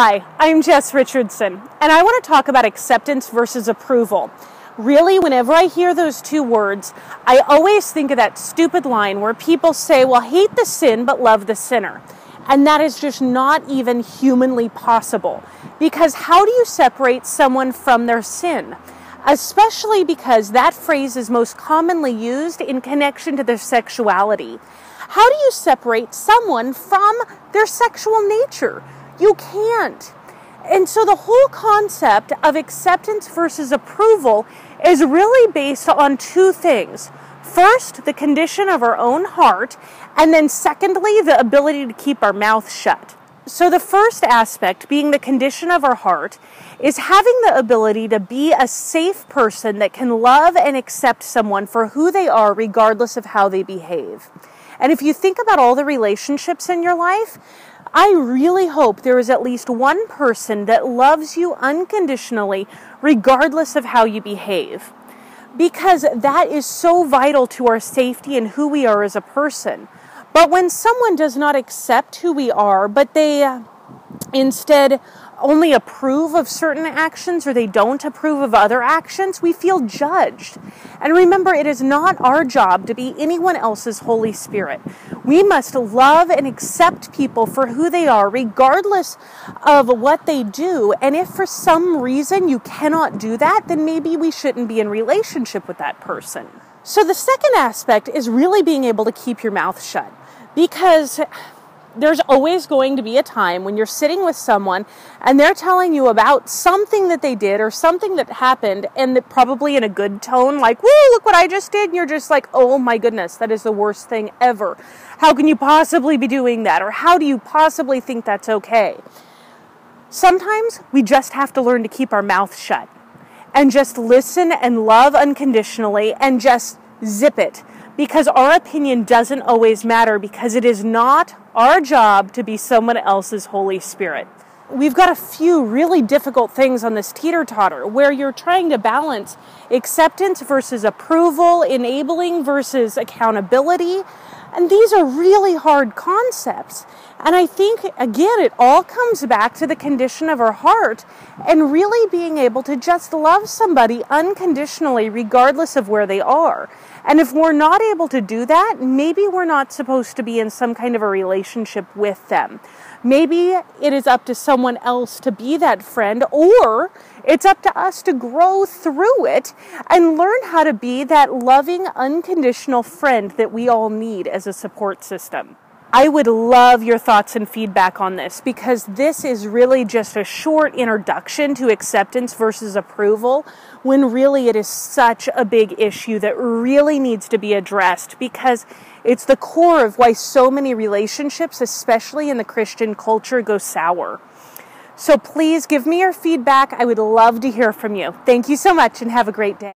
Hi, I'm Jess Richardson, and I want to talk about acceptance versus approval. Really, whenever I hear those two words, I always think of that stupid line where people say, well, hate the sin, but love the sinner. And that is just not even humanly possible. Because how do you separate someone from their sin? Especially because that phrase is most commonly used in connection to their sexuality. How do you separate someone from their sexual nature? You can't. And so the whole concept of acceptance versus approval is really based on two things. First, the condition of our own heart, and then secondly, the ability to keep our mouth shut. So the first aspect, being the condition of our heart, is having the ability to be a safe person that can love and accept someone for who they are regardless of how they behave. And if you think about all the relationships in your life, I really hope there is at least one person that loves you unconditionally regardless of how you behave. Because that is so vital to our safety and who we are as a person. But when someone does not accept who we are, but they instead only approve of certain actions or they don't approve of other actions, we feel judged. And remember, it is not our job to be anyone else's Holy Spirit. We must love and accept people for who they are, regardless of what they do. And if for some reason you cannot do that, then maybe we shouldn't be in relationship with that person. So the second aspect is really being able to keep your mouth shut. Because there's always going to be a time when you're sitting with someone and they're telling you about something that they did or something that happened, and that probably in a good tone, like, woo, look what I just did. And you're just like, oh my goodness, that is the worst thing ever. How can you possibly be doing that? Or how do you possibly think that's okay? Sometimes we just have to learn to keep our mouth shut and just listen and love unconditionally and just zip it. Because our opinion doesn't always matter, because it is not our job to be someone else's Holy Spirit. We've got a few really difficult things on this teeter-totter where you're trying to balance acceptance versus approval, enabling versus accountability. And these are really hard concepts. And I think, again, it all comes back to the condition of our heart and really being able to just love somebody unconditionally regardless of where they are. And if we're not able to do that, maybe we're not supposed to be in some kind of a relationship with them. Maybe it is up to someone else to be that friend, or it's up to us to grow through it and learn how to be that loving, unconditional friend that we all need as a support system. I would love your thoughts and feedback on this, because this is really just a short introduction to acceptance versus approval, when really it is such a big issue that really needs to be addressed, because it's the core of why so many relationships, especially in the Christian culture, go sour. So please give me your feedback. I would love to hear from you. Thank you so much and have a great day.